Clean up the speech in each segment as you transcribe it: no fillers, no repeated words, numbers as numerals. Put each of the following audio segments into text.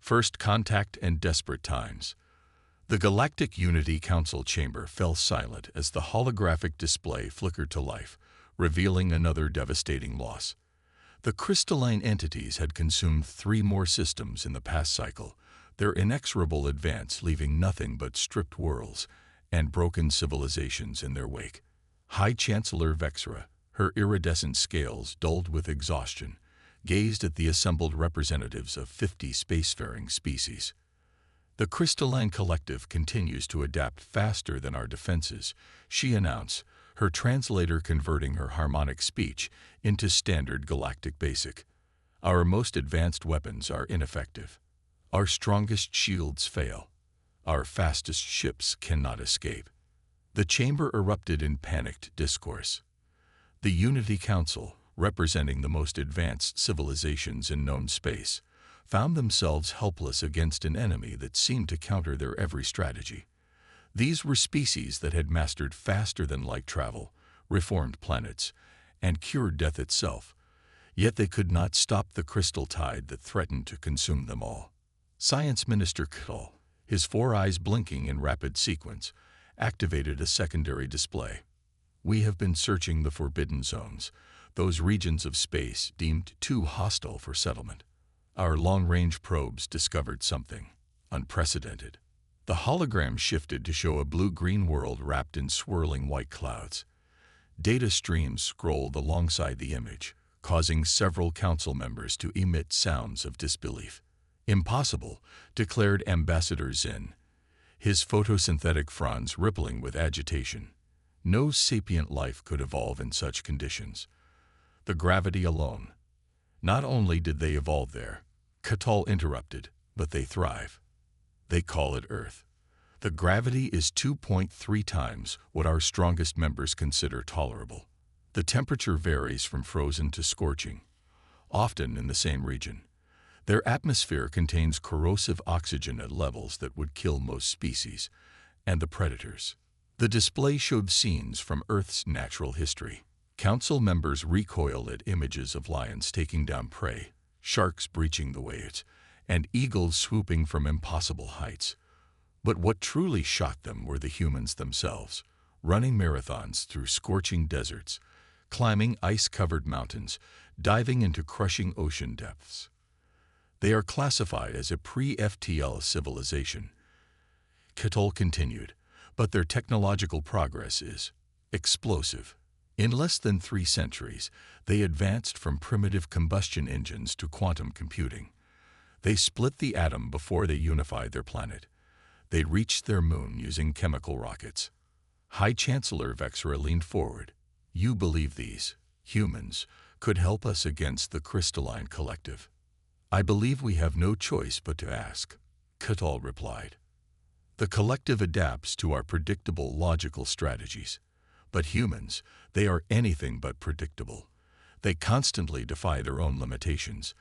First Contact and Desperate Times. The Galactic Unity Council chamber fell silent as the holographic display flickered to life, revealing another devastating loss. The crystalline entities had consumed 3 more systems in the past cycle, their inexorable advance leaving nothing but stripped worlds and broken civilizations in their wake. High Chancellor Vexra, her iridescent scales dulled with exhaustion, gazed at the assembled representatives of 50 spacefaring species. The crystalline collective continues to adapt faster than our defenses, she announced, her translator converting her harmonic speech into standard galactic basic. Our most advanced weapons are ineffective. Our strongest shields fail. Our fastest ships cannot escape. The chamber erupted in panicked discourse. The Unity Council, representing the most advanced civilizations in known space, found themselves helpless against an enemy that seemed to counter their every strategy. These were species that had mastered faster-than-light travel, reformed planets, and cured death itself, yet they could not stop the crystal tide that threatened to consume them all. Science Minister K'tol, his 4 eyes blinking in rapid sequence, activated a secondary display. We have been searching the forbidden zones, those regions of space deemed too hostile for settlement. Our long-range probes discovered something unprecedented. The hologram shifted to show a blue-green world wrapped in swirling white clouds. Data streams scrolled alongside the image, causing several council members to emit sounds of disbelief. Impossible, declared Ambassador Zinn, his photosynthetic fronds rippling with agitation. No sapient life could evolve in such conditions. The gravity alone. Not only did they evolve there, K'tol interrupted, but they thrive. They call it Earth. The gravity is 2.3 times what our strongest members consider tolerable. The temperature varies from frozen to scorching, often in the same region. Their atmosphere contains corrosive oxygen at levels that would kill most species, and the predators. The display showed scenes from Earth's natural history. Council members recoiled at images of lions taking down prey, sharks breaching the waves, and eagles swooping from impossible heights. But what truly shocked them were the humans themselves, running marathons through scorching deserts, climbing ice-covered mountains, diving into crushing ocean depths. They are classified as a pre-FTL civilization, K'tol continued, but their technological progress is explosive. In less than 3 centuries, they advanced from primitive combustion engines to quantum computing. They split the atom before they unified their planet. They reached their moon using chemical rockets. High Chancellor Vexra leaned forward. You believe these humans could help us against the crystalline collective? I believe we have no choice but to ask, K'tol replied. The collective adapts to our predictable logical strategies. But humans, they are anything but predictable. They constantly defy their own limitations.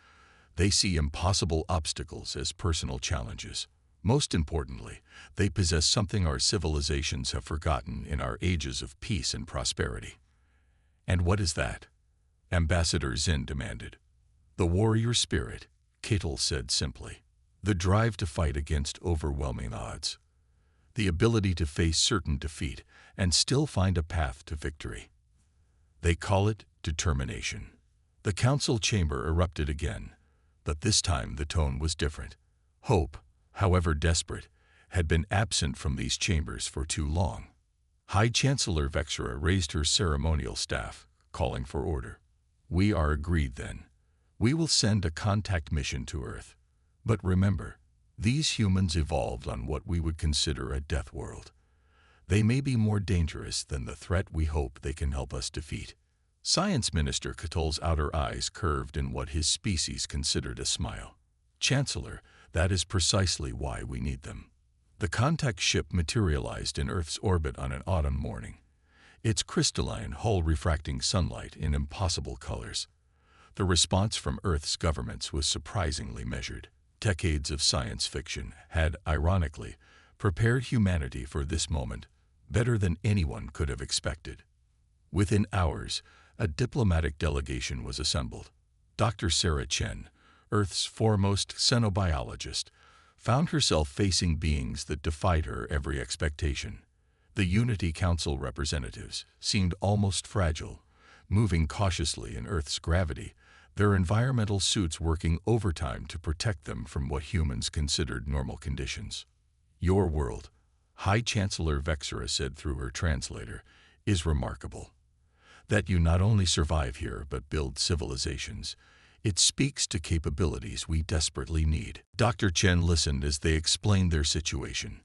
They see impossible obstacles as personal challenges. Most importantly, they possess something our civilizations have forgotten in our ages of peace and prosperity. And what is that? Ambassador Zinn demanded. The warrior spirit, K'tol said simply. The drive to fight against overwhelming odds. The ability to face certain defeat and still find a path to victory. They call it determination. The council chamber erupted again, but this time the tone was different. Hope, however desperate, had been absent from these chambers for too long. High Chancellor Vexra raised her ceremonial staff, calling for order. We are agreed then. We will send a contact mission to Earth. But remember, these humans evolved on what we would consider a death world. They may be more dangerous than the threat we hope they can help us defeat. Science Minister K'tol's outer eyes curved in what his species considered a smile. Chancellor, that is precisely why we need them. The contact ship materialized in Earth's orbit on an autumn morning, its crystalline hull refracting sunlight in impossible colors. The response from Earth's governments was surprisingly measured. Decades of science fiction had, ironically, prepared humanity for this moment better than anyone could have expected. Within hours, a diplomatic delegation was assembled. Dr. Sarah Chen, Earth's foremost xenobiologist, found herself facing beings that defied her every expectation. The Unity Council representatives seemed almost fragile, moving cautiously in Earth's gravity, their environmental suits working overtime to protect them from what humans considered normal conditions. "Your world," High Chancellor Vexera said through her translator, "is remarkable. That you not only survive here but build civilizations. It speaks to capabilities we desperately need." Dr. Chen listened as they explained their situation.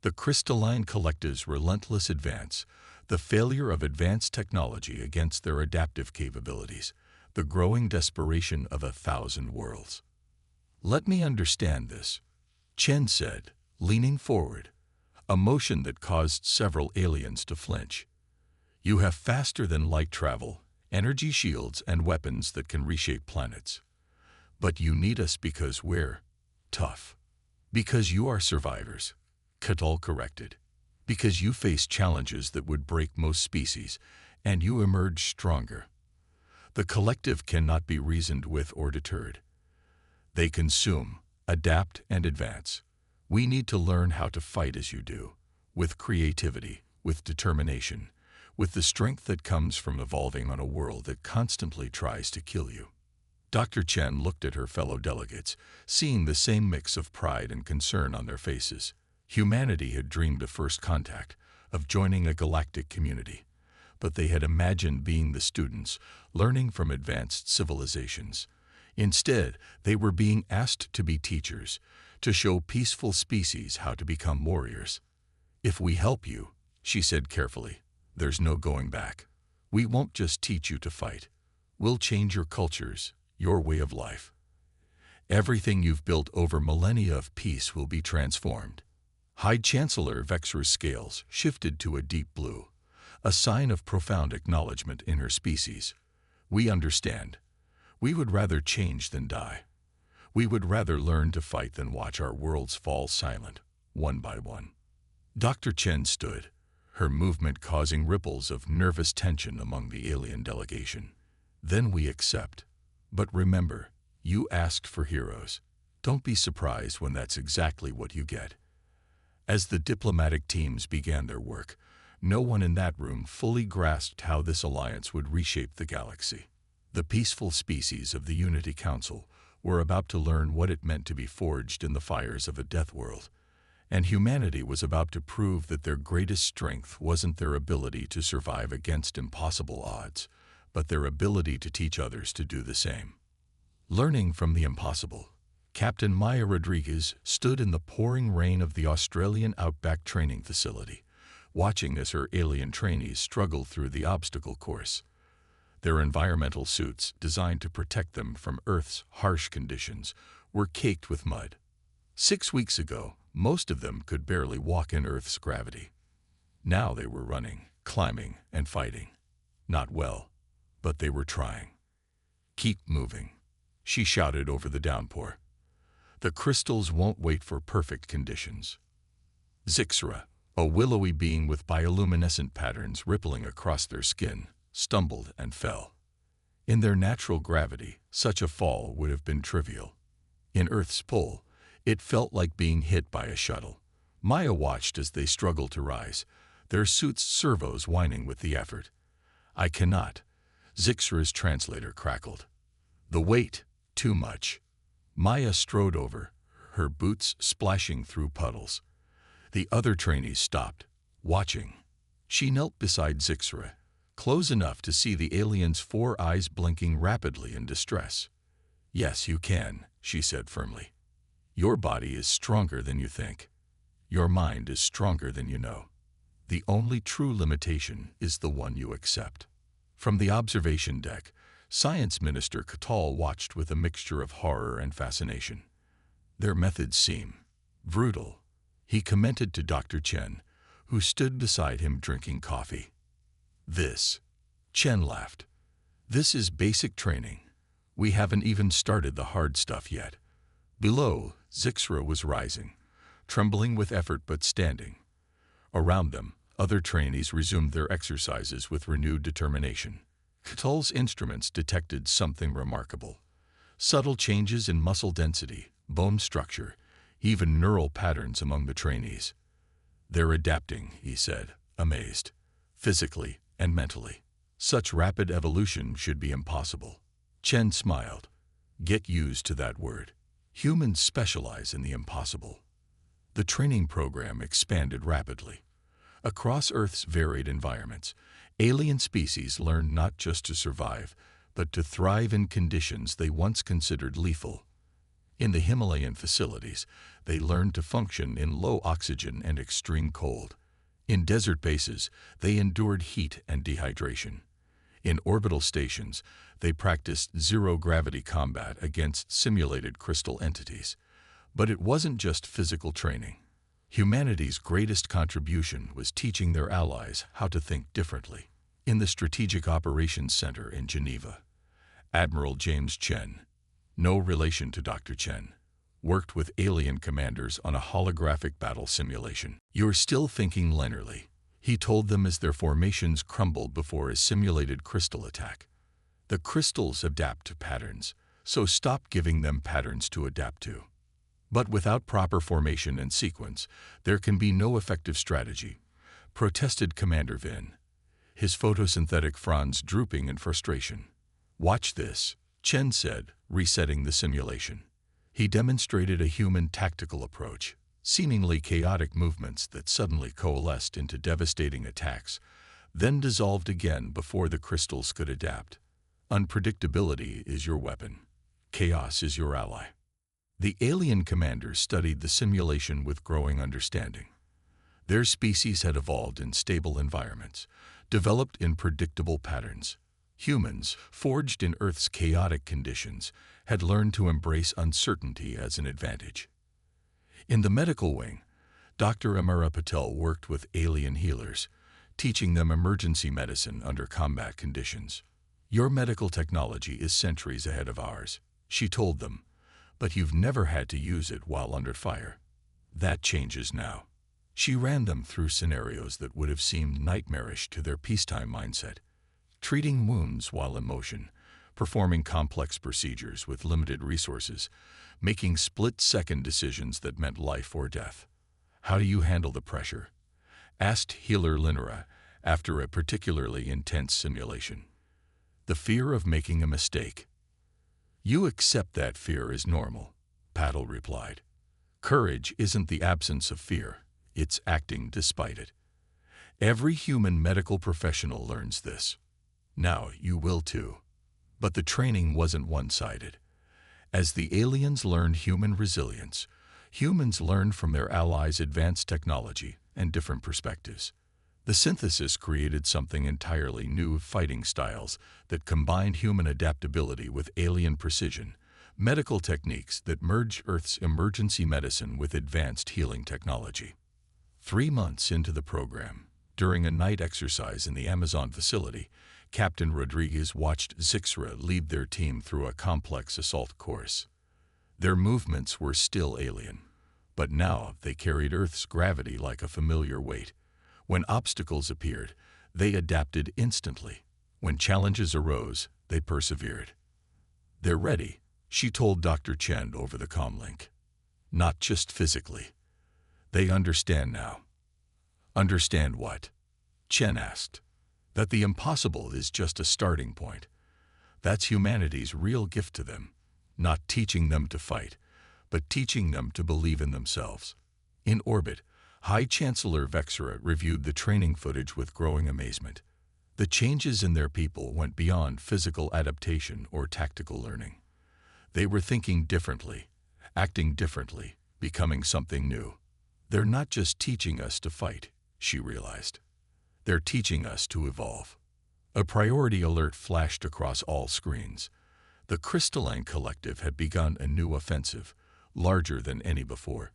The crystalline collective's relentless advance, the failure of advanced technology against their adaptive capabilities, the growing desperation of 1,000 worlds. "Let me understand this," Chen said, leaning forward, a motion that caused several aliens to flinch. "You have faster-than-light travel, energy shields, and weapons that can reshape planets. But you need us because we're tough. Because you are survivors," Catal corrected. "Because you face challenges that would break most species, and you emerge stronger. The collective cannot be reasoned with or deterred. They consume, adapt, and advance. We need to learn how to fight as you do, with creativity, with determination, with the strength that comes from evolving on a world that constantly tries to kill you." Dr. Chen looked at her fellow delegates, seeing the same mix of pride and concern on their faces. Humanity had dreamed of first contact, of joining a galactic community, but they had imagined being the students, learning from advanced civilizations. Instead, they were being asked to be teachers, to show peaceful species how to become warriors. "If we help you," she said carefully, "there's no going back. We won't just teach you to fight. We'll change your cultures, your way of life. Everything you've built over millennia of peace will be transformed." High Chancellor Vexera's scales shifted to a deep blue, a sign of profound acknowledgement in her species. "We understand. We would rather change than die. We would rather learn to fight than watch our worlds fall silent, one by one." Dr. Chen stood, her movement causing ripples of nervous tension among the alien delegation. "Then we accept. But remember, you asked for heroes. Don't be surprised when that's exactly what you get." As the diplomatic teams began their work, no one in that room fully grasped how this alliance would reshape the galaxy. The peaceful species of the Unity Council were about to learn what it meant to be forged in the fires of a death world, and humanity was about to prove that their greatest strength wasn't their ability to survive against impossible odds, but their ability to teach others to do the same. Learning from the impossible, Captain Maya Rodriguez stood in the pouring rain of the Australian Outback Training Facility, watching as her alien trainees struggled through the obstacle course. Their environmental suits, designed to protect them from Earth's harsh conditions, were caked with mud. 6 weeks ago, most of them could barely walk in Earth's gravity. Now they were running, climbing, and fighting. Not well, but they were trying. "Keep moving," she shouted over the downpour. "The crystals won't wait for perfect conditions." Zixra, a willowy being with bioluminescent patterns rippling across their skin, stumbled and fell. In their natural gravity, such a fall would have been trivial. In Earth's pull, it felt like being hit by a shuttle. Maya watched as they struggled to rise, their suits' servos whining with the effort. "I cannot," Zixra's translator crackled. "The weight, too much." Maya strode over, her boots splashing through puddles. The other trainees stopped, watching. She knelt beside Zixra, close enough to see the alien's 4 eyes blinking rapidly in distress. "Yes, you can," she said firmly. "Your body is stronger than you think. Your mind is stronger than you know. The only true limitation is the one you accept." From the observation deck, Science Minister Catal watched with a mixture of horror and fascination. "Their methods seem brutal," he commented to Dr. Chen, who stood beside him drinking coffee. "This," Chen laughed, "this is basic training. We haven't even started the hard stuff yet." Below, Zixra was rising, trembling with effort but standing. Around them, other trainees resumed their exercises with renewed determination. Catal's instruments detected something remarkable. Subtle changes in muscle density, bone structure, even neural patterns among the trainees. "They're adapting," he said, amazed, "physically and mentally. Such rapid evolution should be impossible." Chen smiled. "Get used to that word. Humans specialize in the impossible." The training program expanded rapidly. Across Earth's varied environments, alien species learned not just to survive, but to thrive in conditions they once considered lethal. In the Himalayan facilities, they learned to function in low oxygen and extreme cold. In desert bases, they endured heat and dehydration. In orbital stations, they practiced zero-gravity combat against simulated crystal entities. But it wasn't just physical training. Humanity's greatest contribution was teaching their allies how to think differently. In the Strategic Operations Center in Geneva, Admiral James Chen, no relation to Dr. Chen, worked with alien commanders on a holographic battle simulation. "You're still thinking linearly," he told them as their formations crumbled before a simulated crystal attack. "The crystals adapt to patterns, so stop giving them patterns to adapt to." "But without proper formation and sequence, there can be no effective strategy," protested Commander Vin, his photosynthetic fronds drooping in frustration. "Watch this," Chen said, resetting the simulation. He demonstrated a human tactical approach, seemingly chaotic movements that suddenly coalesced into devastating attacks, then dissolved again before the crystals could adapt. Unpredictability is your weapon. Chaos is your ally. The alien commanders studied the simulation with growing understanding. Their species had evolved in stable environments, developed in predictable patterns. Humans, forged in Earth's chaotic conditions, had learned to embrace uncertainty as an advantage. In the medical wing, Dr. Amara Patel worked with alien healers, teaching them emergency medicine under combat conditions. "Your medical technology is centuries ahead of ours," she told them, "but you've never had to use it while under fire. That changes now." She ran them through scenarios that would have seemed nightmarish to their peacetime mindset. Treating wounds while in motion, performing complex procedures with limited resources, making split-second decisions that meant life or death. "How do you handle the pressure?" asked healer Linera after a particularly intense simulation. "The fear of making a mistake." "You accept that fear is normal," Patel replied. "Courage isn't the absence of fear, it's acting despite it. Every human medical professional learns this. Now you will too." But the training wasn't one-sided. As the aliens learned human resilience, humans learned from their allies' advanced technology and different perspectives. The synthesis created something entirely new: fighting styles that combined human adaptability with alien precision, medical techniques that merged Earth's emergency medicine with advanced healing technology. 3 months into the program, during a night exercise in the Amazon facility, Captain Rodriguez watched Zixra lead their team through a complex assault course. Their movements were still alien, but now they carried Earth's gravity like a familiar weight. When obstacles appeared, they adapted instantly. When challenges arose, they persevered. "They're ready," she told Dr. Chen over the comlink. "Not just physically. They understand now." "Understand what?" Chen asked. "That the impossible is just a starting point. That's humanity's real gift to them, not teaching them to fight, but teaching them to believe in themselves." In orbit, High Chancellor Vexera reviewed the training footage with growing amazement. The changes in their people went beyond physical adaptation or tactical learning. They were thinking differently, acting differently, becoming something new. "They're not just teaching us to fight," she realized. "They're teaching us to evolve." A priority alert flashed across all screens. The Crystalline Collective had begun a new offensive, larger than any before.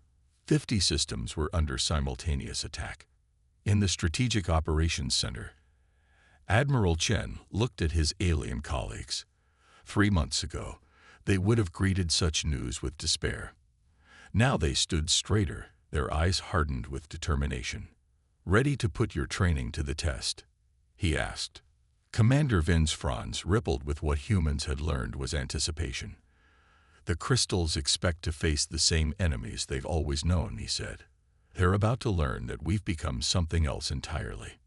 50 systems were under simultaneous attack. In the Strategic Operations Center, Admiral Chen looked at his alien colleagues. 3 months ago, they would have greeted such news with despair. Now they stood straighter, their eyes hardened with determination. "Ready to put your training to the test?" he asked. Commander Vin's fronds rippled with what humans had learned was anticipation. "The crystals expect to face the same enemies they've always known," he said. "They're about to learn that we've become something else entirely."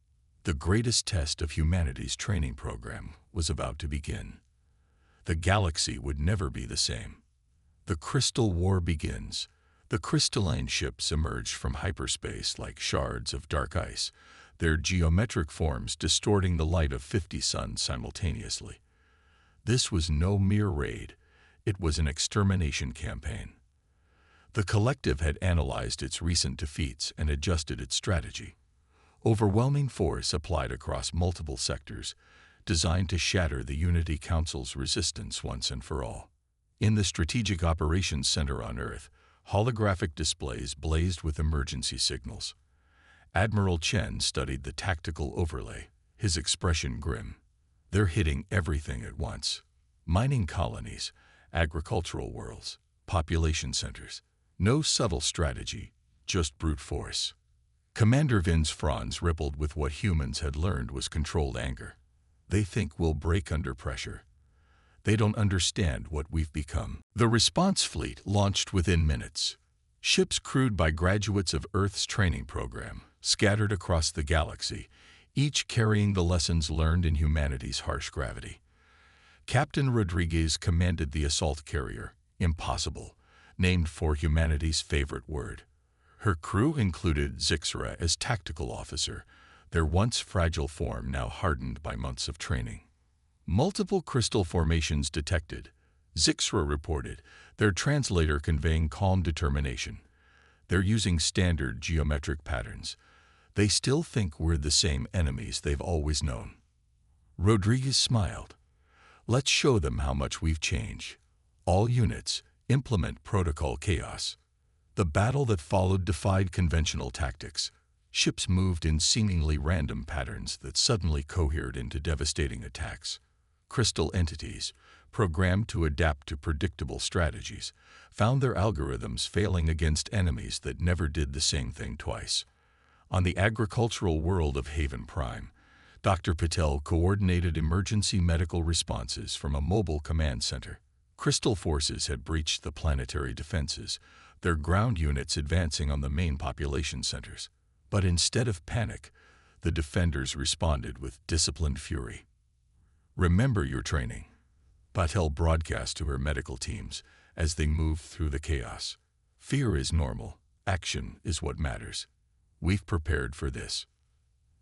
The greatest test of humanity's training program was about to begin. The galaxy would never be the same. The Crystal War begins. The crystalline ships emerge from hyperspace like shards of dark ice, their geometric forms distorting the light of 50 suns simultaneously. This was no mere raid. It was an extermination campaign. The collective had analyzed its recent defeats and adjusted its strategy. Overwhelming force applied across multiple sectors, designed to shatter the Unity Council's resistance once and for all. In the Strategic Operations Center on Earth, holographic displays blazed with emergency signals. Admiral Chen studied the tactical overlay, his expression grim. "They're hitting everything at once. Mining colonies, agricultural worlds, population centers. No subtle strategy, just brute force." Commander Vin's fronds rippled with what humans had learned was controlled anger. "They think we'll break under pressure. They don't understand what we've become." The response fleet launched within minutes. Ships crewed by graduates of Earth's training program, scattered across the galaxy, each carrying the lessons learned in humanity's harsh gravity. Captain Rodriguez commanded the assault carrier, Impossible, named for humanity's favorite word. Her crew included Zixra as tactical officer, their once fragile form now hardened by months of training. Multiple crystal formations detected, Zixra reported, their translator conveying calm determination. "They're using standard geometric patterns. They still think we're the same enemies they've always known." Rodriguez smiled. "Let's show them how much we've changed. All units, implement Protocol Chaos." The battle that followed defied conventional tactics. Ships moved in seemingly random patterns that suddenly cohered into devastating attacks. Crystal entities, programmed to adapt to predictable strategies, found their algorithms failing against enemies that never did the same thing twice. On the agricultural world of Haven Prime, Dr. Patel coordinated emergency medical responses from a mobile command center. Crystal forces had breached the planetary defenses, their ground units advancing on the main population centers. But instead of panic, the defenders responded with disciplined fury. "Remember your training," Patel broadcast to her medical teams as they moved through the chaos. "Fear is normal. Action is what matters. We've prepared for this."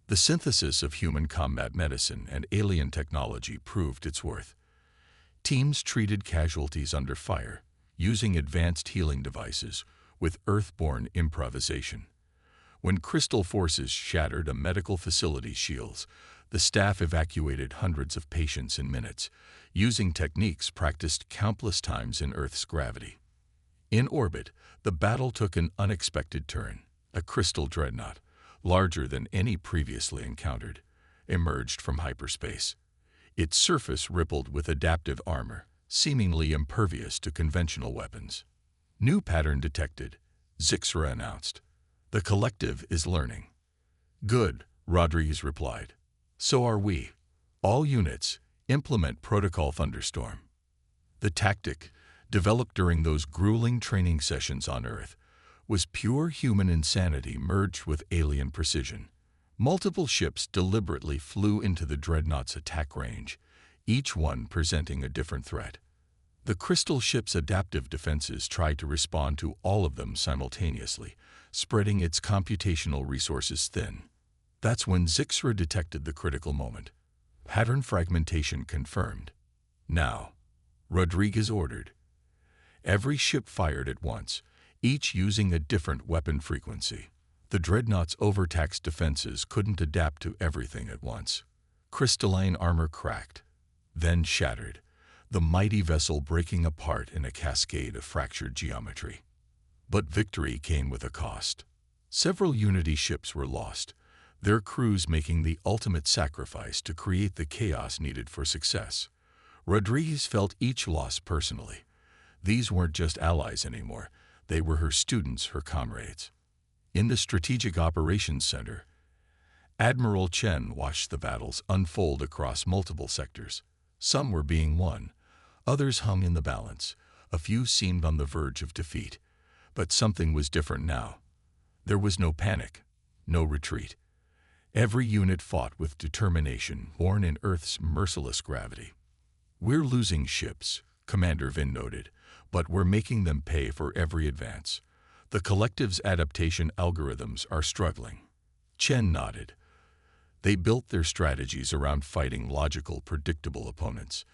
The synthesis of human combat medicine and alien technology proved its worth. Teams treated casualties under fire, using advanced healing devices with earthborne improvisation. When crystal forces shattered a medical facility's shields, the staff evacuated hundreds of patients in minutes, using techniques practiced countless times in Earth's gravity. In orbit, the battle took an unexpected turn. A crystal dreadnought, larger than any previously encountered, emerged from hyperspace. Its surface rippled with adaptive armor, seemingly impervious to conventional weapons. "New pattern detected," Zixra announced. "The collective is learning." "Good," Rodriguez replied. "So are we. All units, implement Protocol Thunderstorm." The tactic, developed during those grueling training sessions on Earth, was pure human insanity merged with alien precision. Multiple ships deliberately flew into the dreadnought's attack range, each one presenting a different threat. The crystal ship's adaptive defenses tried to respond to all of them simultaneously, spreading its computational resources thin. That's when Zixra detected the critical moment. Pattern fragmentation confirmed. "Now," Rodriguez ordered. Every ship fired at once, each using a different weapon frequency. The dreadnought's overtaxed defenses couldn't adapt to everything at once. Crystalline armor cracked, then shattered, the mighty vessel breaking apart in a cascade of fractured geometry. But victory came with a cost. Several Unity ships were lost, their crews making the ultimate sacrifice to create the chaos needed for success. Rodriguez felt each loss personally. These weren't just allies anymore, they were her students, her comrades. In the Strategic Operations Center, Admiral Chen watched the battles unfold across multiple sectors. Some were being won, others hung in the balance, A few seemed on the verge of defeat. But something was different now. There was no panic, no retreat. Every unit fought with determination born in Earth's merciless gravity. "We're losing ships," Commander Vin noted, "but we're making them pay for every advance. The collective's adaptation algorithms are struggling." Chen nodded. They built their strategies around fighting logical, predictable opponents.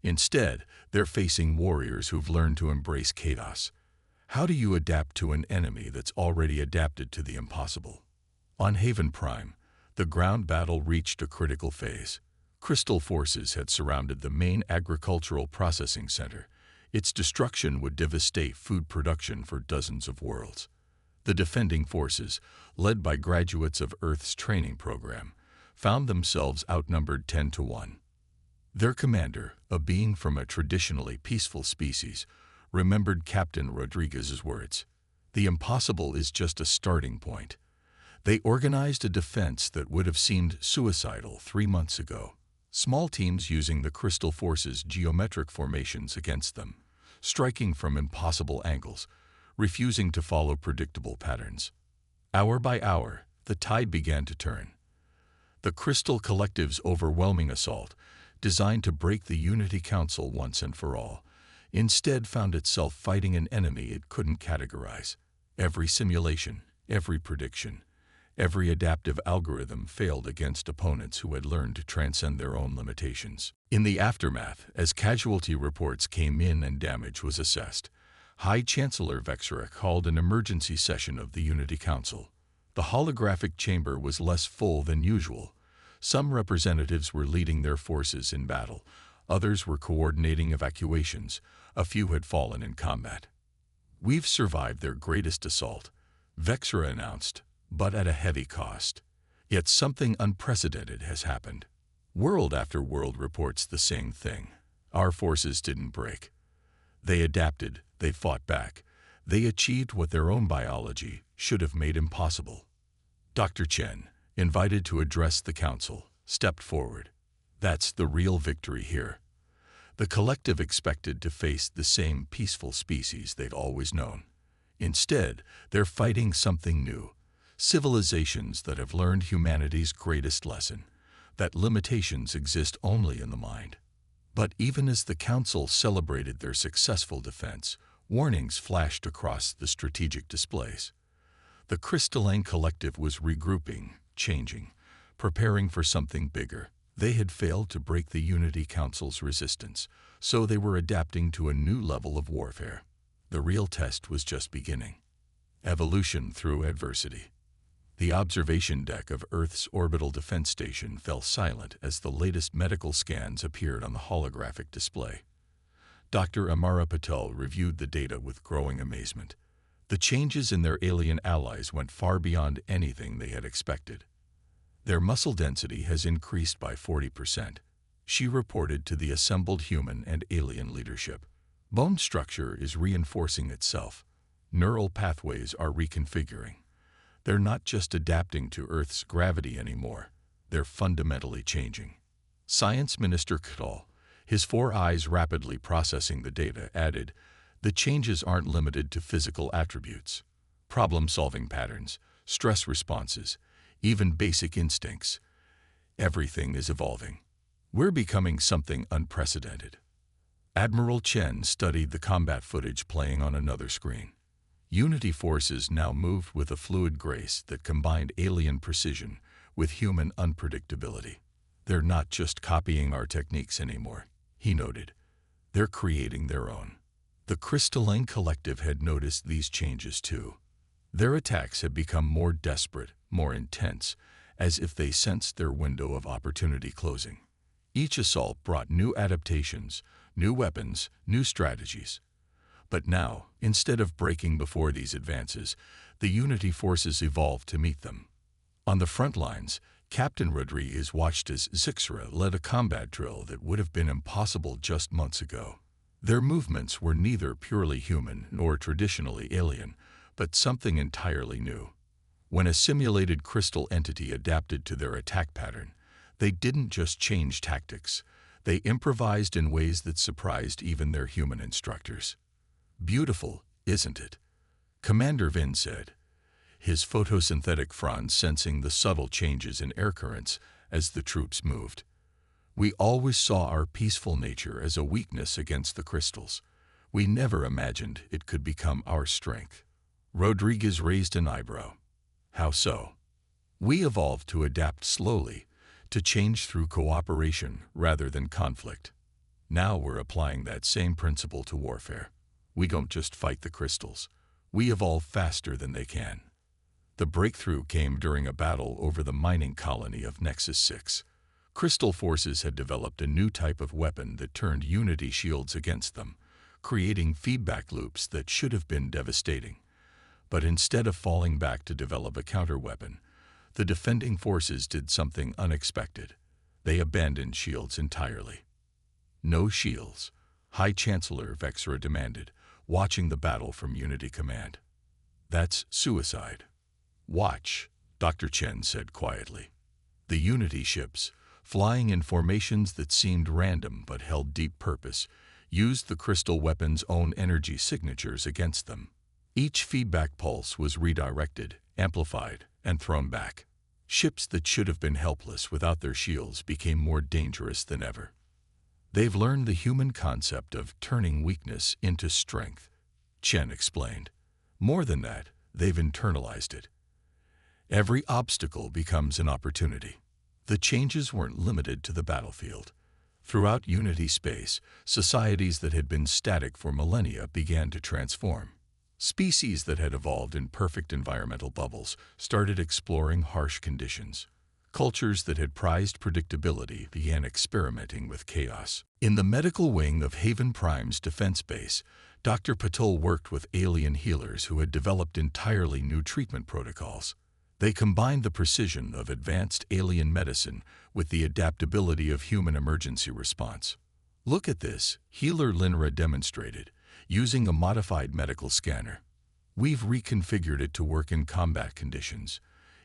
Instead, they're facing warriors who've learned to embrace chaos. How do you adapt to an enemy that's already adapted to the impossible? On Haven Prime, the ground battle reached a critical phase. Crystal forces had surrounded the main agricultural processing center. Its destruction would devastate food production for dozens of worlds. The defending forces, led by graduates of Earth's training program, found themselves outnumbered 10 to 1. Their commander, a being from a traditionally peaceful species, remembered Captain Rodriguez's words. "The impossible is just a starting point." They organized a defense that would have seemed suicidal 3 months ago. Small teams using the Crystal Force's geometric formations against them, striking from impossible angles, refusing to follow predictable patterns. Hour by hour, the tide began to turn. The Crystal Collective's overwhelming assault, designed to break the Unity Council once and for all, instead found itself fighting an enemy it couldn't categorize. Every simulation, every prediction, every adaptive algorithm failed against opponents who had learned to transcend their own limitations. In the aftermath, as casualty reports came in and damage was assessed, High Chancellor Vexera called an emergency session of the Unity Council. The holographic chamber was less full than usual. Some representatives were leading their forces in battle, others were coordinating evacuations, a few had fallen in combat. "We've survived their greatest assault," Vexera announced, "but at a heavy cost. Yet something unprecedented has happened." World after world reports the same thing. Our forces didn't break. They adapted, they fought back, they achieved what their own biology should have made impossible. Dr. Chen, invited to address the council, stepped forward. "That's the real victory here." The collective expected to face the same peaceful species they'd always known. Instead, they're fighting something new. Civilizations that have learned humanity's greatest lesson, that limitations exist only in the mind. But even as the Council celebrated their successful defense, warnings flashed across the strategic displays. The Crystalline Collective was regrouping, changing, preparing for something bigger. They had failed to break the Unity Council's resistance, so they were adapting to a new level of warfare. The real test was just beginning. Evolution through adversity. The observation deck of Earth's orbital defense station fell silent as the latest medical scans appeared on the holographic display. Dr. Amara Patel reviewed the data with growing amazement. The changes in their alien allies went far beyond anything they had expected. Their muscle density has increased by 40%, she reported to the assembled human and alien leadership. Bone structure is reinforcing itself. Neural pathways are reconfiguring. They're not just adapting to Earth's gravity anymore, they're fundamentally changing. Science Minister Ktal, his 4 eyes rapidly processing the data, added, "The changes aren't limited to physical attributes. Problem-solving patterns, stress responses, even basic instincts. Everything is evolving. We're becoming something unprecedented." Admiral Chen studied the combat footage playing on another screen. Unity forces now moved with a fluid grace that combined alien precision with human unpredictability. "They're not just copying our techniques anymore," he noted. "They're creating their own." The Crystalline Collective had noticed these changes too. Their attacks had become more desperate, more intense, as if they sensed their window of opportunity closing. Each assault brought new adaptations, new weapons, new strategies. But now, instead of breaking before these advances, the Unity forces evolved to meet them. On the front lines, Captain Rodriguez watched as Zixra led a combat drill that would have been impossible just months ago. Their movements were neither purely human nor traditionally alien, but something entirely new. When a simulated crystal entity adapted to their attack pattern, they didn't just change tactics, they improvised in ways that surprised even their human instructors. Beautiful, isn't it? Commander Vin said, his photosynthetic fronds sensing the subtle changes in air currents as the troops moved. We always saw our peaceful nature as a weakness against the crystals. We never imagined it could become our strength. Rodriguez raised an eyebrow. How so? We evolved to adapt slowly, to change through cooperation rather than conflict. Now we're applying that same principle to warfare. We don't just fight the crystals. We evolve faster than they can. The breakthrough came during a battle over the mining colony of Nexus 6. Crystal forces had developed a new type of weapon that turned Unity shields against them, creating feedback loops that should have been devastating. But instead of falling back to develop a counterweapon, the defending forces did something unexpected. They abandoned shields entirely. No shields, High Chancellor Vexra demanded, watching the battle from Unity Command. That's suicide. Watch, Dr. Chen said quietly. The Unity ships, flying in formations that seemed random but held deep purpose, used the crystal weapon's own energy signatures against them. Each feedback pulse was redirected, amplified, and thrown back. Ships that should have been helpless without their shields became more dangerous than ever. They've learned the human concept of turning weakness into strength, Chen explained. More than that, they've internalized it. Every obstacle becomes an opportunity. The changes weren't limited to the battlefield. Throughout Unity space, societies that had been static for millennia began to transform. Species that had evolved in perfect environmental bubbles started exploring harsh conditions. Cultures that had prized predictability began experimenting with chaos. In the medical wing of Haven Prime's defense base, Dr. Patul worked with alien healers who had developed entirely new treatment protocols. They combined the precision of advanced alien medicine with the adaptability of human emergency response. Look at this, healer Linra demonstrated, using a modified medical scanner. We've reconfigured it to work in combat conditions.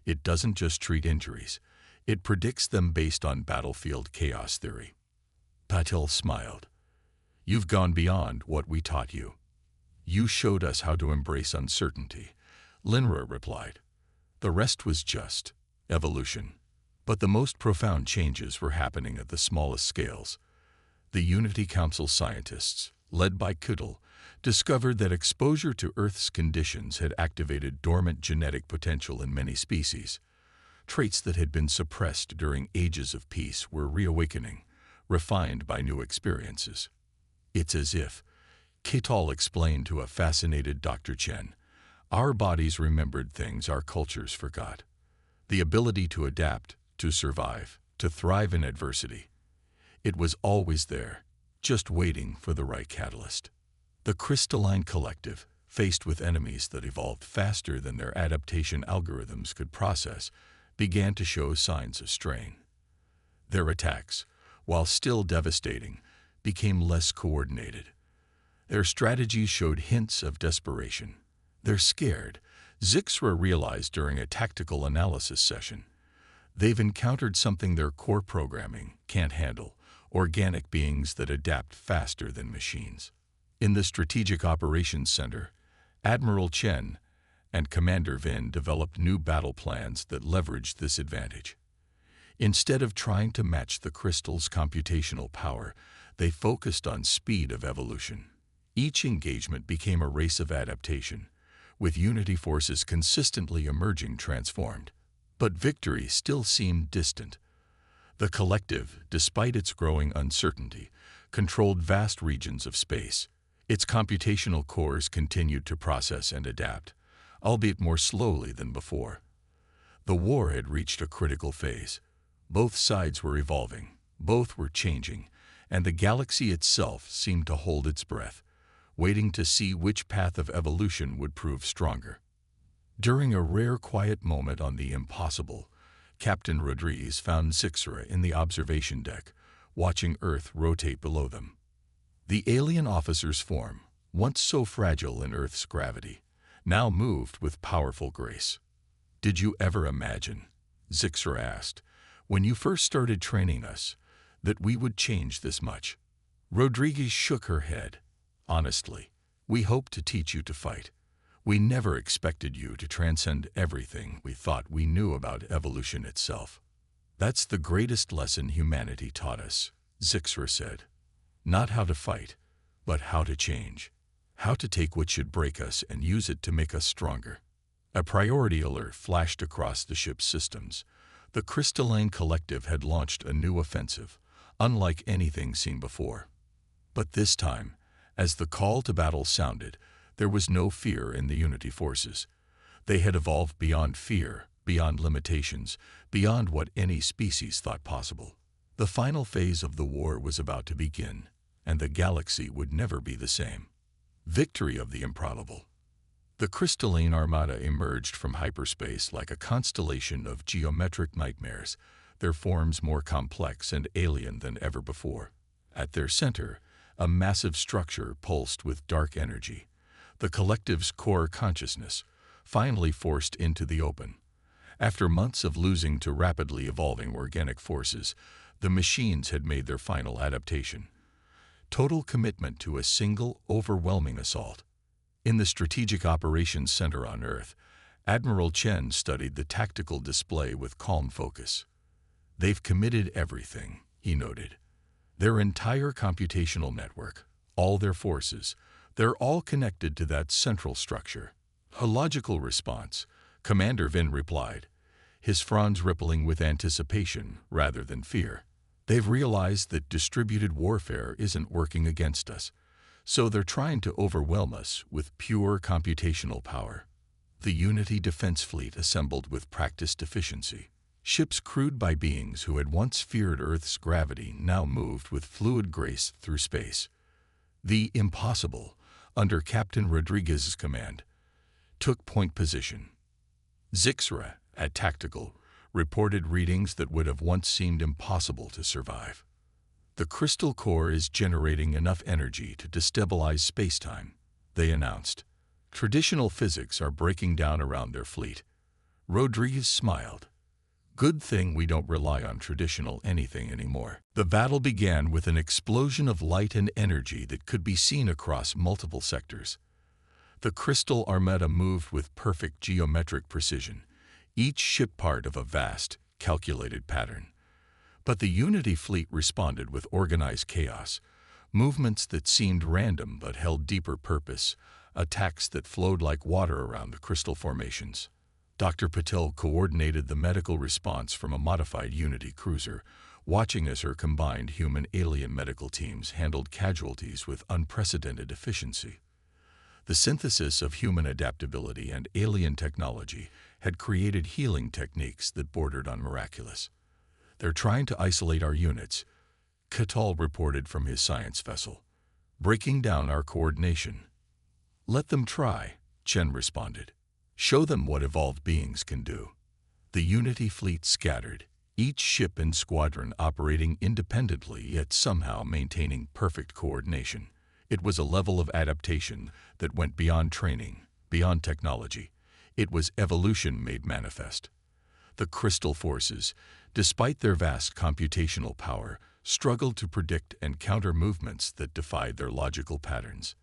It doesn't just treat injuries. It predicts them based on battlefield chaos theory. Patil smiled. You've gone beyond what we taught you. You showed us how to embrace uncertainty, Linra replied. The rest was just evolution. But the most profound changes were happening at the smallest scales. The Unity Council scientists, led by Kutil, discovered that exposure to Earth's conditions had activated dormant genetic potential in many species. Traits that had been suppressed during ages of peace were reawakening, refined by new experiences. It's as if, Kutil explained to a fascinated Dr. Chen, our bodies remembered things our cultures forgot. The ability to adapt, to survive, to thrive in adversity. It was always there, just waiting for the right catalyst. The crystalline collective, faced with enemies that evolved faster than their adaptation algorithms could process, began to show signs of strain. Their attacks, while still devastating, became less coordinated. Their strategies showed hints of desperation. They're scared, Zixra realized during a tactical analysis session. They've encountered something their core programming can't handle, organic beings that adapt faster than machines. In the Strategic Operations Center, Admiral Chen and Commander Vin developed new battle plans that leveraged this advantage. Instead of trying to match the crystal's computational power, they focused on speed of evolution. Each engagement became a race of adaptation, with Unity forces consistently emerging transformed. But victory still seemed distant. The collective, despite its growing uncertainty, controlled vast regions of space. Its computational cores continued to process and adapt, albeit more slowly than before. The war had reached a critical phase. Both sides were evolving, both were changing, and the galaxy itself seemed to hold its breath, waiting to see which path of evolution would prove stronger. During a rare quiet moment on the Impossible, Captain Rodriguez found Zixra in the observation deck, watching Earth rotate below them. The alien officer's form, once so fragile in Earth's gravity, now moved with powerful grace. Did you ever imagine, Zixra asked, when you first started training us, that we would change this much? Rodriguez shook her head. Honestly, We hope to teach you to fight. We never expected you to transcend everything we thought we knew about evolution itself. That's the greatest lesson humanity taught us, Zixra said. Not how to fight, but how to change. How to take what should break us and use it to make us stronger. A priority alert flashed across the ship's systems. The Crystalline Collective had launched a new offensive, unlike anything seen before. But this time, as the call to battle sounded, there was no fear in the Unity forces. They had evolved beyond fear, beyond limitations, beyond what any species thought possible. The final phase of the war was about to begin, and the galaxy would never be the same. Victory of the improbable. The crystalline armada emerged from hyperspace like a constellation of geometric nightmares, their forms more complex and alien than ever before. At their center, a massive structure pulsed with dark energy, the collective's core consciousness, finally forced into the open. After months of losing to rapidly evolving organic forces, the machines had made their final adaptation. Total commitment to a single, overwhelming assault. In the Strategic Operations Center on Earth, Admiral Chen studied the tactical display with calm focus. They've committed everything, he noted. Their entire computational network, all their forces, they're all connected to that central structure. A logical response, Commander Vin replied, his fronds rippling with anticipation rather than fear. They've realized that distributed warfare isn't working against us, so they're trying to overwhelm us with pure computational power. The Unity Defense Fleet assembled with practiced efficiency. Ships crewed by beings who had once feared Earth's gravity now moved with fluid grace through space. The Impossible, under Captain Rodriguez's command, took point position. Zixra, at Tactical, reported readings that would have once seemed impossible to survive. The crystal core is generating enough energy to destabilize spacetime, they announced. Traditional physics are breaking down around their fleet. Rodriguez smiled. Good thing we don't rely on traditional anything anymore. The battle began with an explosion of light and energy that could be seen across multiple sectors. The Crystal Armada moved with perfect geometric precision, each ship part of a vast, calculated pattern. But the Unity fleet responded with organized chaos, movements that seemed random but held deeper purpose, attacks that flowed like water around the crystal formations. Dr. Patel coordinated the medical response from a modified Unity cruiser, watching as her combined human-alien medical teams handled casualties with unprecedented efficiency. The synthesis of human adaptability and alien technology had created healing techniques that bordered on miraculous. They're trying to isolate our units, Catal reported from his science vessel, breaking down our coordination. Let them try, Chen responded. Show them what evolved beings can do. The Unity fleet scattered, each ship and squadron operating independently yet somehow maintaining perfect coordination. It was a level of adaptation that went beyond training, beyond technology. It was evolution made manifest. The crystal forces, despite their vast computational power, struggled to predict and counter movements that defied their logical patterns.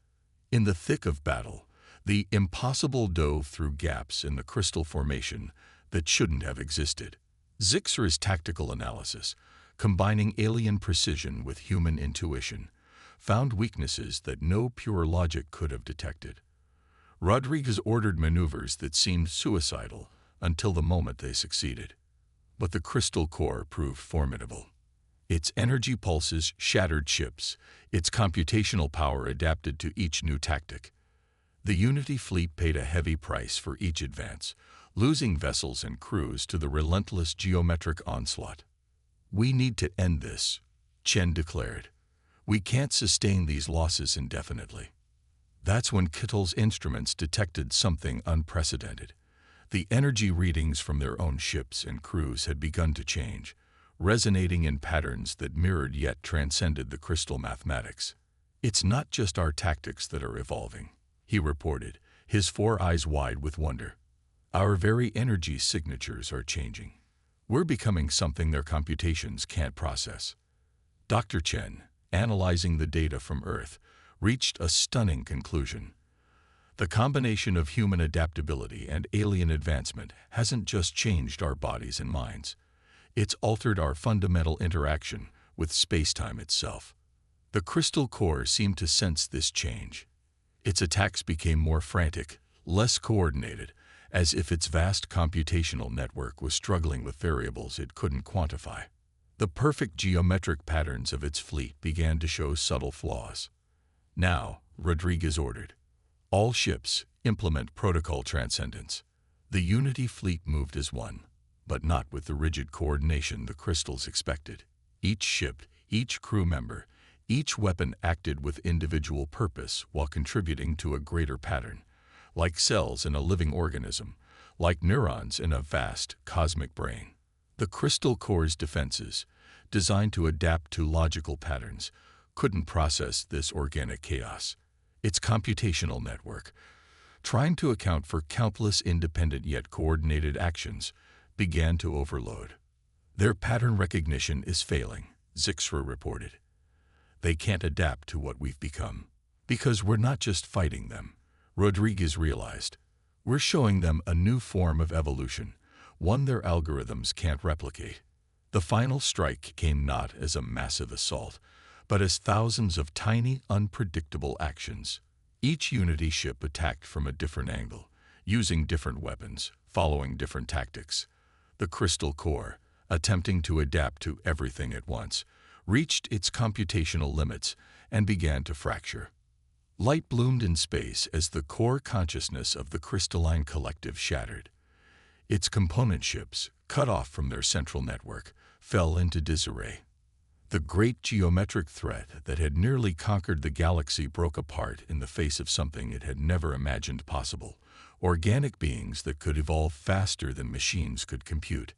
In the thick of battle, the impossible dove through gaps in the crystal formation that shouldn't have existed. Zixra's tactical analysis, combining alien precision with human intuition, found weaknesses that no pure logic could have detected. Rodriguez ordered maneuvers that seemed suicidal until the moment they succeeded. But the crystal core proved formidable. Its energy pulses shattered ships, its computational power adapted to each new tactic. The Unity fleet paid a heavy price for each advance, losing vessels and crews to the relentless geometric onslaught. We need to end this, Chen declared. We can't sustain these losses indefinitely. That's when Kittel's instruments detected something unprecedented. The energy readings from their own ships and crews had begun to change, resonating in patterns that mirrored yet transcended the crystal mathematics. It's not just our tactics that are evolving, he reported, his four eyes wide with wonder. Our very energy signatures are changing. We're becoming something their computations can't process. Dr. Chen, analyzing the data from Earth, reached a stunning conclusion. The combination of human adaptability and alien advancement hasn't just changed our bodies and minds. It's altered our fundamental interaction with space-time itself. The crystal core seemed to sense this change. Its attacks became more frantic, less coordinated, as if its vast computational network was struggling with variables it couldn't quantify. The perfect geometric patterns of its fleet began to show subtle flaws. Now, Rodriguez ordered, all ships implement protocol transcendence. The Unity fleet moved as one, but not with the rigid coordination the crystals expected. Each ship, each crew member, each weapon acted with individual purpose while contributing to a greater pattern, like cells in a living organism, like neurons in a vast cosmic brain. The crystal core's defenses, designed to adapt to logical patterns, couldn't process this organic chaos. Its computational network, trying to account for countless independent yet coordinated actions, began to overload. Their pattern recognition is failing, Zixra reported. They can't adapt to what we've become. Because we're not just fighting them, Rodriguez realized. We're showing them a new form of evolution, one their algorithms can't replicate. The final strike came not as a massive assault, but as thousands of tiny, unpredictable actions. Each Unity ship attacked from a different angle, using different weapons, following different tactics. The crystal core, attempting to adapt to everything at once, reached its computational limits and began to fracture. Light bloomed in space as the core consciousness of the crystalline collective shattered. Its component ships, cut off from their central network, fell into disarray. The great geometric threat that had nearly conquered the galaxy broke apart in the face of something it had never imagined possible: organic beings that could evolve faster than machines could compute.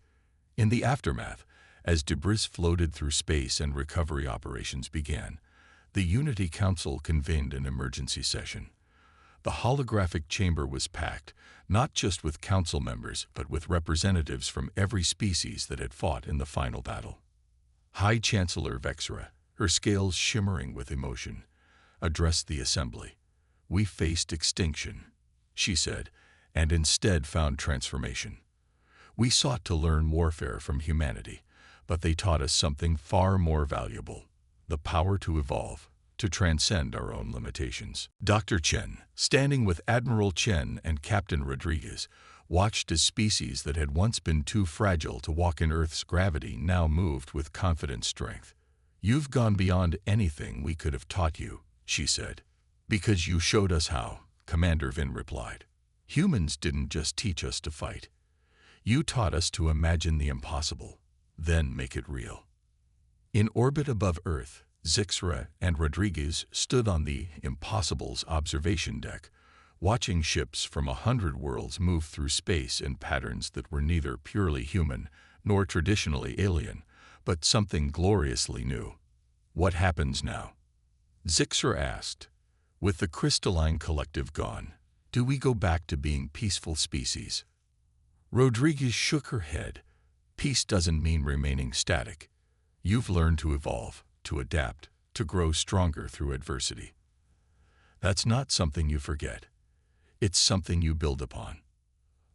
In the aftermath, as debris floated through space and recovery operations began, the Unity Council convened an emergency session. The holographic chamber was packed, not just with council members, but with representatives from every species that had fought in the final battle. High Chancellor Vexra, her scales shimmering with emotion, addressed the assembly. "We faced extinction," she said, "and instead found transformation. We sought to learn warfare from humanity, but they taught us something far more valuable: the power to evolve, to transcend our own limitations." Dr. Chen, standing with Admiral Chen and Captain Rodriguez, watched as species that had once been too fragile to walk in Earth's gravity now moved with confident strength. "You've gone beyond anything we could have taught you," she said. "Because you showed us how," Commander Vin replied. "Humans didn't just teach us to fight. You taught us to imagine the impossible, then make it real." In orbit above Earth, Zixra and Rodriguez stood on the Impossible's observation deck, watching ships from 100 worlds move through space in patterns that were neither purely human nor traditionally alien, but something gloriously new. "What happens now?" Zixra asked. "With the crystalline collective gone, do we go back to being peaceful species?" Rodriguez shook her head. "Peace doesn't mean remaining static. You've learned to evolve, to adapt, to grow stronger through adversity. That's not something you forget. It's something you build upon."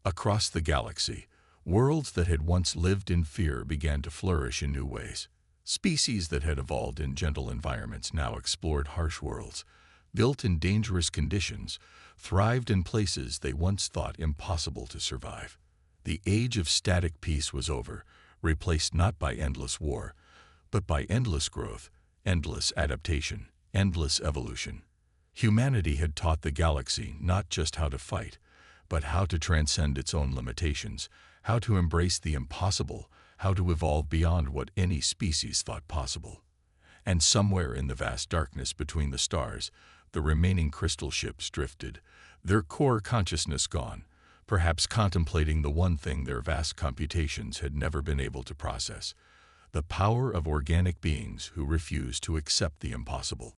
Across the galaxy, worlds that had once lived in fear began to flourish in new ways. Species that had evolved in gentle environments now explored harsh worlds, built in dangerous conditions, thrived in places they once thought impossible to survive. The age of static peace was over, replaced not by endless war, but by endless growth, endless adaptation, endless evolution. Humanity had taught the galaxy not just how to fight, but how to transcend its own limitations, how to embrace the impossible, how to evolve beyond what any species thought possible. And somewhere in the vast darkness between the stars, the remaining crystal ships drifted, their core consciousness gone, perhaps contemplating the one thing their vast computations had never been able to process: the power of organic beings who refused to accept the impossible.